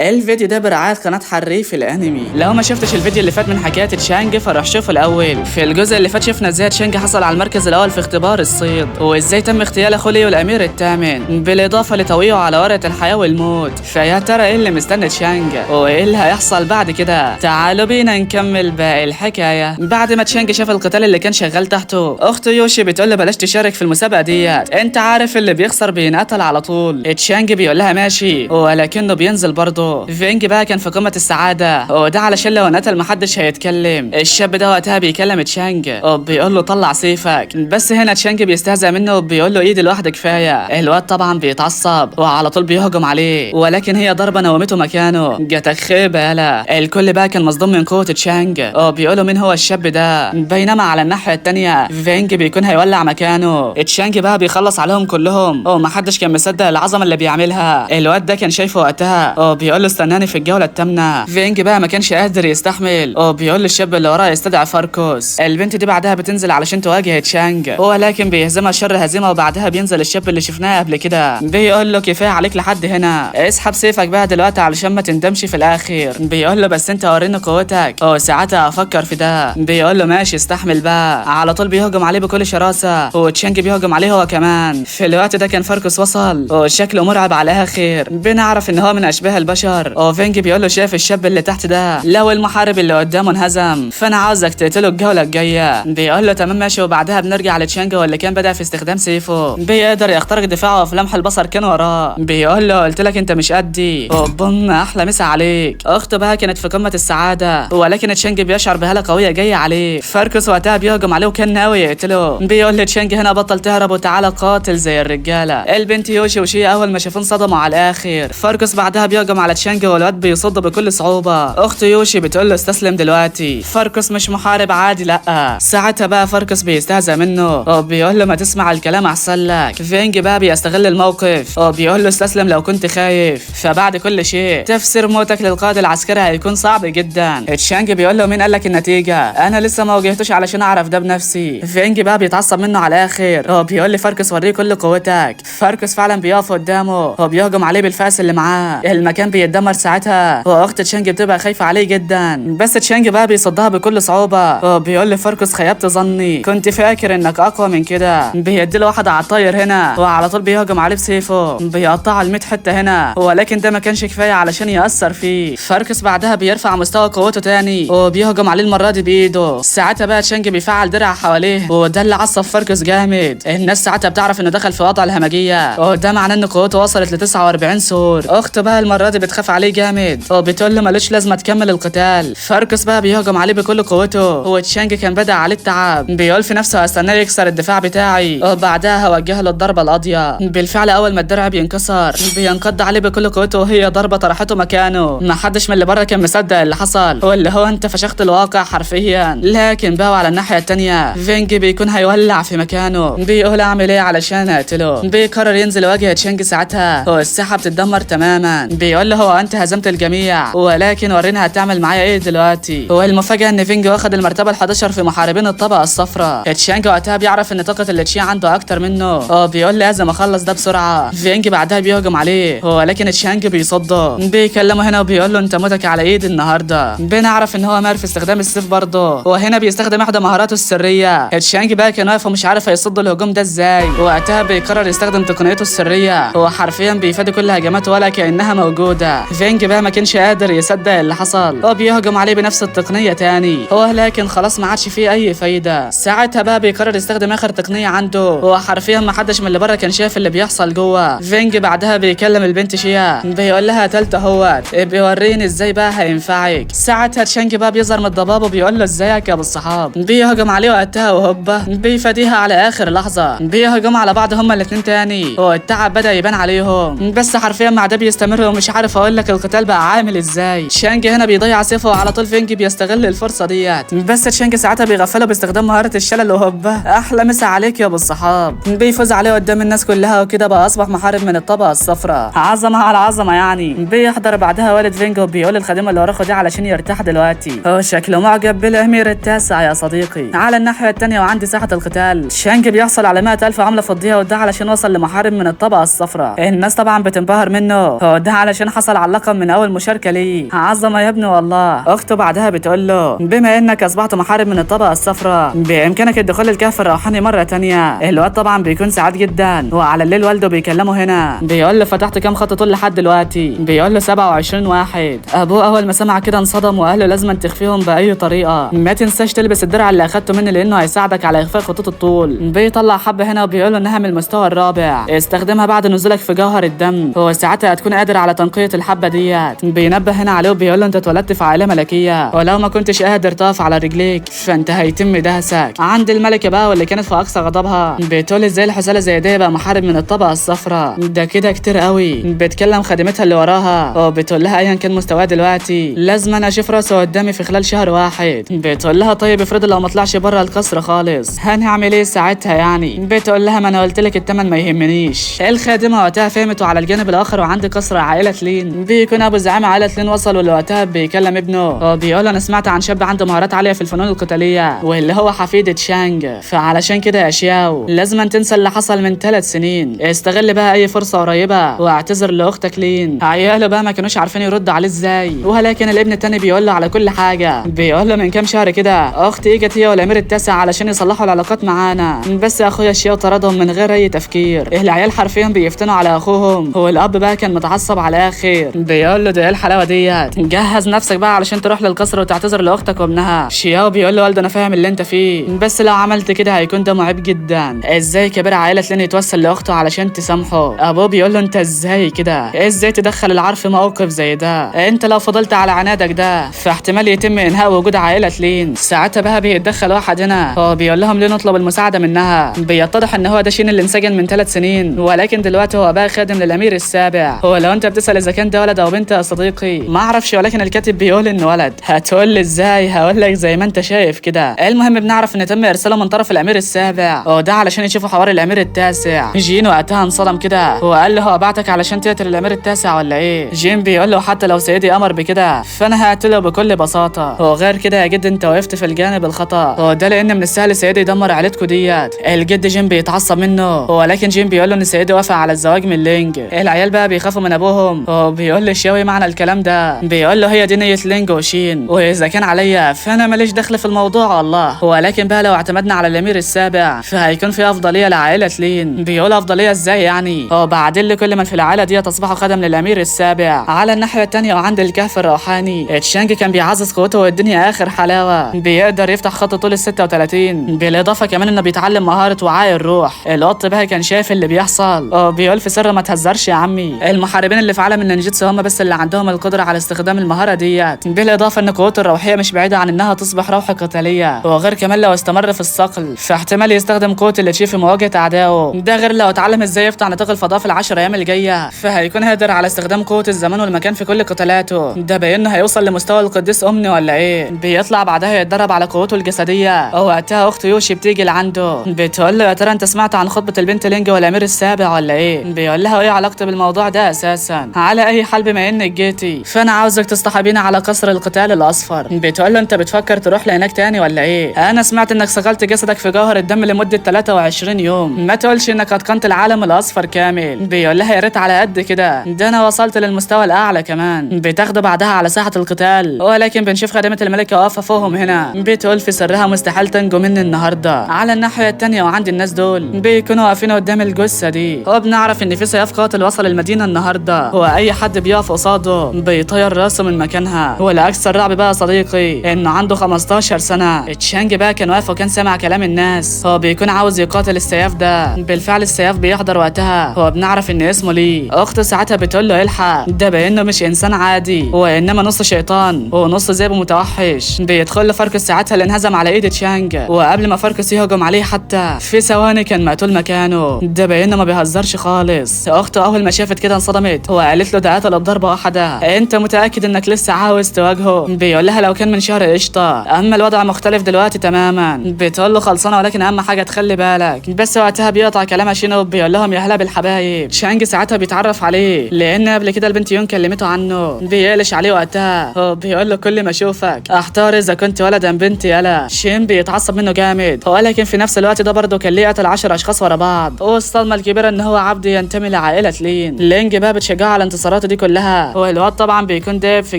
الفيديو ده برعاية قناة حريف الانمي. لو ما شفتش الفيديو اللي فات من حكاية تشانج فروح شوفه الاول. في الجزء اللي فات شفنا ازاي تشانج حصل على المركز الاول في اختبار الصيد، وازاي تم اغتيال اخو ليو الامير الثامن، بالاضافة لتوقيعه على ورقة الحياة والموت. فيا ترى ايه اللي مستني تشانج وايه اللي هيحصل بعد كده؟ تعالوا بينا نكمل باقي الحكاية. بعد ما تشانج شاف القتال اللي كان شغال تحته، اخته يوشي بتقول له بلاش تشارك في المسابقة ديت، انت عارف اللي بيخسر بينقتل على طول. تشانج بيقول لها ماشي، ولكنه بينزل برضه. فينج بقى كان في قمة السعادة، وده علشان لو انقتل محدش هيتكلم. الشاب ده وقتها بيكلم تشانج وبيقول له طلع سيفك، بس هنا تشانج بيستهزأ منه وبيقول له ايدي لوحدك كفاية. الواد طبعا بيتعصب وعلى طول بيهجم عليه، ولكن هي ضربة نومته مكانه. جاتك خيبة يالا. الكل بقى كان مصدوم من قوة تشانج وبيقولوا مين هو الشاب ده، بينما على الناحية التانية فينج بيكون هيولع مكانه. تشانج بقى بيخلص عليهم كلهم ومحدش كان مصدق العظمة اللي بيعملها. الواد ده كان شايفه وقتها وبيقول له استناني في الجولة الثامنة. فينج بقى ما كانش قادر يستحمل وبيقول للشاب اللي وراه يستدعي فاركوس. البنت دي بعدها بتنزل علشان تواجه تشانج، ولكن بيهزمها شر هزيمة. وبعدها بينزل الشاب اللي شفناه قبل كده بيقول له كفاية عليك لحد هنا، اسحب سيفك بقى دلوقتي علشان ما تندمش في الاخر. بيقول له بس انت وريني قوتك وساعتها افكر في ده. بيقول له ماشي استحمل بقى. على طول بيهجم عليه بكل شراسة وتشانج بيهجم عليه هو كمان. في الوقت ده كان فاركوس وصل وشكله مرعب على الاخر. بنعرف ان هو من اشباه البشر. وفينج بيقول له شايف الشاب اللي تحت ده، لو المحارب اللي قدامه انهزم فانا عاوزك تقتله الجوله الجايه. بيقول له تمام ماشي. وبعدها بنرجع لتشانج واللي كان بدأ في استخدام سيفه، بيقدر يخترق دفاعه وفي لمح البصر كان وراه. بيقول له قلت لك انت مش قدي. بوم احلى مسا عليك. اخته بقى كانت في قمه السعاده، ولكن تشانج بيشعر بهاله قويه جايه عليه. فاركوس وقتها بيهجم عليه وكان ناوي يقتله. بيقول لتشانج هنا بطل تهرب وتعالى قاتل زي الرجاله. البنت يوشي وشي اول ما شافون صدموا على الاخر. فاركوس بعدها بيهجم على تشانج والواد بيصد بكل صعوبه. اخته يوشي بتقول له استسلم دلوقتي، فاركوس مش محارب عادي لا. ساعتها بقى فاركوس بيستهزأ منه وبيقول له ما تسمع الكلام احسن لك. فينج بقى بيستغل الموقف وبيقول له استسلم لو كنت خايف، فبعد كل شيء تفسير موتك للقائد العسكري هيكون صعب جدا. تشانج بيقول له مين قال لك النتيجه؟ انا لسه ما واجهتوش علشان اعرف ده بنفسي. فينج بقى بيتعصب منه على الاخر وبيقول لي فاركوس وريه كل قوتك. فاركوس فعلا بيقف قدامه وبيهجم عليه بالفاس اللي معاه. المكان بيتدمر ساعتها واخت تشانج بتبقى خايفه عليه جدا، بس تشانج بقى بيصدها بكل صعوبه وبيقول لفاركوس خيبت ظني، كنت فاكر انك اقوى من كده. بيديله واحده على الطاير هنا وعلى طول بيهجم عليه بسيفه، بيقطعه ال 100 حته هنا، ولكن ده ما كانش كفايه علشان ياثر فيه. فاركوس بعدها بيرفع مستوى قوته تاني وبيهجم عليه المره دي بايده. ساعتها بقى تشانج بيفعل درع حواليه وده اللي عصب فاركوس جامد. الناس ساعتها بتعرف انه دخل في وضع الهمجيه وده معناه ان قوته وصلت ل 49 سور. اخته بقى المره دي بتخاف عليه جامد وبتقول له ملوش لازمه تكمل القتال. فاركوس بقى بيهجم عليه بكل قوته وتشانج كان بدأ عليه التعب. بيقول في نفسه هستناه يكسر الدفاع بتاعي وبعدها هوجه له الضربه القاضيه. بالفعل اول ما الدرع بينكسر بينقض عليه بكل قوته وهي ضربه طرحته مكانه. ما حدش من اللي بره كان مصدق اللي حصل واللي هو انت فشخت الواقع حرفيا. لكن بقى على الناحيه الثانيه فينج بيكون هيولع في مكانه. بيقول اعمل ايه علشان اقتله. بيقرر ينزل يواجه تشانج ساعتها والساحه بتتدمر تماما. بيقول له هو انت هزمت الجميع ولكن ورينا هتعمل معايا ايه دلوقتي. والمفاجاه ان فينج واخد المرتبه ال11 في محاربين الطبقه الصفراء. تشانج وقتها بيعرف ان طاقه اللي عنده اكتر منه بيقول لازم اخلص ده بسرعه. فينج بعدها بيهجم عليه ولكن تشانج بيصده. بيكلمه هنا وبيقول له انت موتك على ايدي النهارده. بنعرف ان هو ماهر في استخدام السيف برضه، وهنا بيستخدم احدى مهاراته السريه. تشانج بقى كان واقف ومش عارف هيصد الهجوم ده ازاي. وقتها بيقرر يستخدم تقنيته السريه، هو حرفيا بيفادي كل هجماته ولا كانها موجوده. فينج بقى ما كانش قادر يصدق اللي حصل وبيهجم عليه بنفس التقنيه تاني ولكن خلاص ما عادش فيه اي فايده. ساعتها بقى بيقرر يستخدم اخر تقنيه عنده، هو حرفيا ما حدش من اللي بره كان شايف اللي بيحصل جوه. فينج بعدها بيكلم البنت شيا بيقول لها تالتة اهوت بيوريني ازاي بقى هينفعك. ساعتها تشانج بقى بيظهر من الضباب وبيقول له ازيك يا ابو الصحاب. بيهجم عليه وقتها وهوبا بيفاديها على اخر لحظه. بيهجم على بعض هما الاثنين تاني والتعب بدا يبان عليهم، بس حرفيا مع ده بيستمر ومش عارف اقول لك القتال بقى عامل ازاي. تشانج هنا بيضيع سيفه وعلى طول فينج بيستغل الفرصه ديت، بس تشانج ساعتها بيغفله باستخدام مهاره الشلل وهوبا احلى مسا عليك يا ابو الصحاب. بيفوز عليه قدام الناس كلها وكده بقى اصبح محارب من الطبقه الصفراء. عظمه على عظمه يعني. بيحضر بعدها والد فينج وبيقول الخادمه اللي وراه خديه علشان يرتاح دلوقتي، هو شكله معجب بالامير التاسع يا صديقي. على الناحيه الثانيه وعند ساحه القتال تشانج بيحصل على 100,000 عمله فضيه وده علشان وصل لمحارب من الطبقه الصفراء. الناس طبعا بتنبهر منه وده علشان حصل حصل على اللقب من اول مشاركه ليه. عظمه يا ابني والله. اخته بعدها بتقول له بما انك اصبحت محارب من الطبقه الصفراء بامكانك الدخول للكهف الروحاني مره تانية. الواد طبعا بيكون سعيد جدا، وعلى الليل والده بيكلمه هنا بيقول له فتحت كام خط طول لحد دلوقتي؟ بيقول له 27 واحد. ابوه اول ما سمع كده انصدم وقال له لازم تخفيهم باي طريقه، ما تنساش تلبس الدرع اللي اخدته مني لانه هيساعدك على اخفاء خطوط الطول. بيطلع حبه هنا وبيقول له انها من المستوى الرابع، استخدمها بعد نزولك في جوهر الدم وساعتها هتكون قادر على تنقيه الحبه ديت. بينبه هنا عليه وبيقول له انت اتولدت في عائله ملكيه ولو ما كنتش قادر تقف على رجليك فانت هيتم دهسك. عند الملكه بقى واللي كانت في اقصى غضبها بتقول ازاي الحساله زي دي بقى محارب من الطبقه الصفراء؟ ده كده كتير قوي. بتكلم خادمتها اللي وراها وبتقول لها ايا كان مستواه دلوقتي لازم انا اشوف راسه قدامي في خلال شهر واحد. بتقول لها طيب افرض لو ما طلعش بره القصر خالص هنعمل ايه ساعتها يعني؟ بتقول لها ما انا قلت لك التمن ما يهمنيش. الخادمه وقتها فهمت. وعلى الجانب الاخر وعند قصر عائله لين بيكون ابو زعيم عائله لين وصل والوقتها بيكلم ابنه وبيقول انا سمعت عن شاب عنده مهارات عاليه في الفنون القتاليه واللي هو حفيد تشانج، فعلشان كده يا شياو لازم تنسى اللي حصل من 3 سنين، استغل بقى اي فرصه قريبه واعتذر لاختك لين. عياله بقى ما كانوش عارفين يرد عليه ازاي، ولكن الابن التاني بيقول له على كل حاجه. بيقول له من كام شهر كده اختي اجت هي والامير التاسع علشان يصلحوا العلاقات معانا، بس اخويا شياو طردهم من غير اي تفكير. العيال حرفيا بيفتنوا على اخوهم، هو الاب بقى كان متعصب على الاخر. بيقول له ده ايه الحلاوه ديت، جهز نفسك بقى علشان تروح للقصر وتعتذر لاختك وابنها. شياو بيقول له والده انا فاهم اللي انت فيه، بس لو عملت كده هيكون ده معيب جدا. ازاي كبير عائله لين يتوسل لاخته علشان تسامحه؟ ابوه بيقول له انت ازاي كده، ازاي تدخل العار في موقف زي ده؟ انت لو فضلت على عنادك ده فاحتمال يتم انهاء وجود عائله لين. ساعتها بقى بيتدخل واحد هنا هو بيقول لهم ليه نطلب المساعده منها. بيتضح ان هو ده شين اللي انسجن من 3 سنين، ولكن دلوقتي هو بقى خادم للامير السابع. هو لو انت بتسال اذا كان ده ولد او بنت يا صديقي ما اعرفش، ولكن الكاتب بيقول انه ولد. هتقول لي ازاي؟ هقول لك زي ما انت شايف كده. المهم بنعرف ان تم ارساله من طرف الامير السابع وده علشان يشوفوا حوار الامير التاسع. جين وقتها انصدم كده وقال له هو بعتك علشان تقتل الامير التاسع ولا ايه؟ جين بيقول له حتى لو سيدي امر بكده فانا هقتله بكل بساطه، وغير كده يا جد انت وقفت في الجانب الخطا، وده لان من السهل سيدي يدمر عيلتكم ديت. الجد جين بيتعصب منه ولكن جين بيقول له ان سيدي وافق على الزواج من لينج. العيال بقى بيخافوا من ابوهم وبيقول له شاوي معنى الكلام ده. بيقول له هي دي نيه لينج وشين، واذا كان عليا فانا ماليش دخل في الموضوع والله، ولكن بقى لو اعتمدنا على الامير السابع فهيكون في افضليه لعائله لين. بيقول افضليه ازاي يعني؟ وبعدين لكل من في العائله دي تصبحوا خدم للامير السابع. على الناحيه الثانيه وعند الكهف الروحاني تشانج كان بيعزز قوته والدنيا اخر حلاوه، بيقدر يفتح خط طول ال 36 بالاضافه كمان انه بيتعلم مهاره وعاء الروح. القط بقى كان شايف اللي بيحصل وبيقول في سر ما تهزرش يا عمي، المحاربين اللي في عالم النينجيتسو هم بس اللي عندهم القدره على استخدام المهاره ديت، بالاضافه ان قوته الروحيه مش بعيده عن انها تصبح روح قتاليه، وغير كمان لو استمر في الصقل فاحتمال يستخدم قوه اللي في مواجهه اعدائه. ده غير لو اتعلم ازاي يفتح نطاق الفضاء في ال10 ايام الجايه فهيكون قادر على استخدام قوه الزمان والمكان في كل قتالاته. ده بانه هيوصل لمستوى القديس امني ولا ايه؟ بيطلع بعدها يتدرب على قوته الجسديه. وقتها اخته يوشي بتيجي لعنده بتقول له يا ترى انت سمعت عن خطبه البنت لينج والامير السابع ولا ايه؟ بيقول لها ايه علاقتي بالموضوع ده اساسا؟ على اي حال بما انك جيتي فانا عاوزك تصطحبيني على قصر القتال الاصفر. بتقول له انت بتفكر تروح لهناك تاني ولا ايه؟ انا سمعت انك صقلت جسدك في جوهر الدم لمده 23 يوم، ما تقولش انك اتقنت العالم الاصفر كامل. بيقول لها يا ريت على قد كده، ده انا وصلت للمستوى الاعلى كمان. بتاخده بعدها على ساحه القتال ولكن بنشوف خادمه الملكه واقفه فوقهم هنا بتقول في سرها مستحيل تنجو مني النهارده. على الناحيه الثانيه وعند الناس دول بيكونوا واقفين قدام الجثه دي وبنعرف ان في سياف قاتل وصل المدينه النهارده، واي حد بيقف قصاده بيطير راسه من مكانها. والاكثر رعب بقى صديقي انه عنده 15 سنه. تشانج بقى كان واقف وكان سامع كلام الناس، هو بيكون عاوز يقاتل السياف ده. بالفعل السياف بيحضر وقتها، هو بنعرف ان اسمه ليه. اخته ساعتها بتقول له الحق، ده بانه مش انسان عادي وانما نص شيطان ونص ذئب متوحش. بيدخل له فاركوس ساعتها اللي انهزم على ايد تشانج، وقبل ما فاركوس يهجم عليه حتى في ثواني كان مقتول مكانه. ده بانه ما بيهزرش خالص. اخته اول ما شافت كده انصدمت وقالت له ده قتل بضربه واحده، انت متاكد انك لسه عاوز تواجهه؟ بيقول لها لو كان من شهر قشطه، اما الوضع مختلف دلوقتي تماما. بتقول له خلصانه ولكن اهم حاجه تخلي بالك. بس وقتها بيقطع كلامها شينو بيقول لهم يا هلا بالحبايب. شانج ساعتها بيتعرف عليه لان قبل كده البنت يون كلمته عنه. بيقلش عليه وقتها، هو بيقول له كل ما اشوفك احتار اذا كنت ولد ام بنت. يلا شين بيتعصب منه جامد، ولكن في نفس الوقت ده برضه كان ليه قتل 10 اشخاص ورا بعض. والصدمه الكبيره ان هو عبد ينتمي لعائله لين. لينج بقى بتشجعه على انتصارات مراته دي كلها، والواد طبعا بيكون دايب في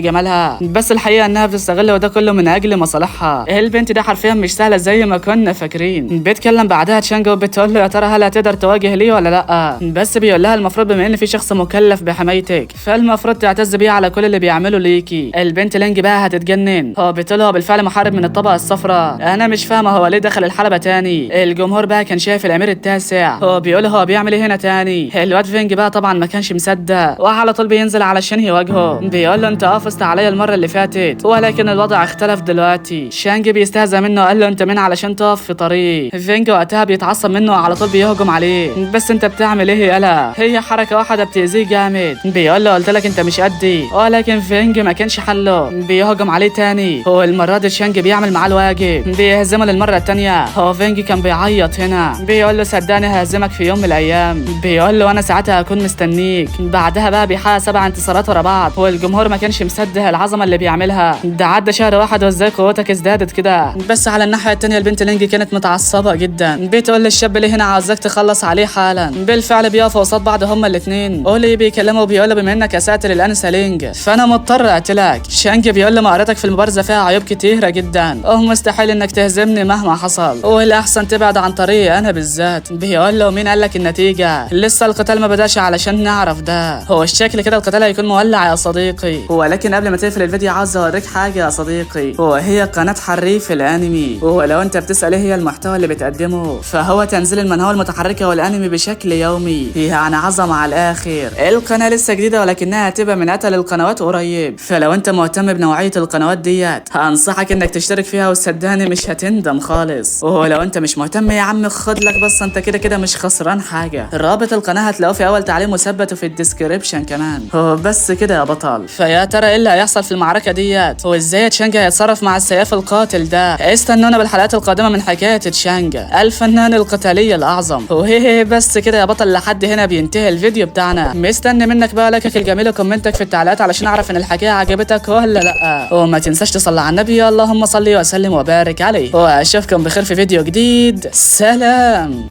جمالها، بس الحقيقه انها بتستغله وده كله من اجل مصالحها. البنت دي حرفيا مش سهله زي ما كنا فاكرين. بيتكلم بعدها تشانج وبتقول له يا ترى هل هتقدر تواجه ليه ولا لا، بس بيقول لها المفروض بما ان في شخص مكلف بحمايتك فالمفروض تعتز بيه على كل اللي بيعمله ليكي. البنت لينج بقى هتتجنن. هو بتقول هو بالفعل محارب من الطبقه الصفراء، انا مش فاهمه هو ليه دخل الحلبه تاني. الجمهور بقى كان شايف الامير التاسع، هو بيقول هو بيعمل ايه هنا تاني. الواد فينج بقى طبعا ما كانش مصدق وعلى طول بينزل علشان يواجهه. بيقول له انت قفزت عليا المره اللي فاتت ولكن الوضع اختلف دلوقتي. شانج بيستهزأ منه قال له انت مين علشان تقف في طريق. فينج وقتها بيتعصب منه وعلى طول بيهجم عليه. بس انت بتعمل ايه يالا، هي حركه واحده بتأذيه جامد. بيقول له قلت لك انت مش قدي، ولكن فينج ما كانش حله. بيهجم عليه تاني. هو المره دي شانج بيعمل معاه الواجب، بيهزمه للمره التانيه. هو فينج كان بيعيط هنا. بيقول له صدقني ههزمك في يوم من الايام. بيقول له انا ساعتها هكون مستنيك. بعدها بقى بيحقق 7 انتصارات ورا بعض، والجمهور ما كانش مصدق العظمه اللي بيعملها. ده عدى شهر واحد وازاي قوتك ازدادت كده. بس على الناحيه التانيه البنت لينج كانت متعصبه جدا. بتقول للشاب اللي هنا عاوزاك تخلص عليه حالا. بالفعل بيقفوا قصاد بعض هما الاثنين. اولي بيكلمه وبيقول له بما انك اسأت للانسه لينج فانا مضطر اقتلك. شانج بيقول له مهاراتك في المبارزه فيها عيوب كتيره جدا ومستحيل انك تهزمني مهما حصل، والاحسن تبعد عن طريقي انا بالذات. بيقول له مين قال لك النتيجه، لسه القتال ما بداش علشان نعرف ده. هو الشكل كده القتال هيكون مولع يا صديقي، ولكن قبل ما تقفل الفيديو عاوز اوريك حاجه يا صديقي، وهي قناه حريف الانمي. ولو انت بتسال ايه هي المحتوى اللي بتقدمه فهو تنزيل المانهوا المتحركه والانمي بشكل يومي، يعني عظمه على الاخر. القناه لسه جديده ولكنها هتبقى من اتقل القنوات قريب، فلو انت مهتم بنوعيه القنوات ديت هنصحك انك تشترك فيها وصدقني مش هتندم خالص. ولو انت مش مهتم يا عم خد لك بس، انت كده كده مش خسران حاجه. رابط القناه هتلاقوه في اول تعليق مثبت وفي الديسكريبشن كمان. هو بس كده يا بطل. فيا ترى ايه اللي هيحصل في المعركه ديت، وازاي تشانج هيتصرف مع السياف القاتل ده؟ استنونا بالحلقات القادمه من حكايه تشانج الفنان القتالي الاعظم. وهي بس كده يا بطل، لحد هنا بينتهي الفيديو بتاعنا. مستني منك بقى لايكك الجميل وكومنتك في التعليقات علشان اعرف ان الحكايه عجبتك ولا لا. وما تنساش تصلي على النبي، اللهم صل وسلم وبارك عليه. واشوفكم بخير في فيديو جديد. سلام.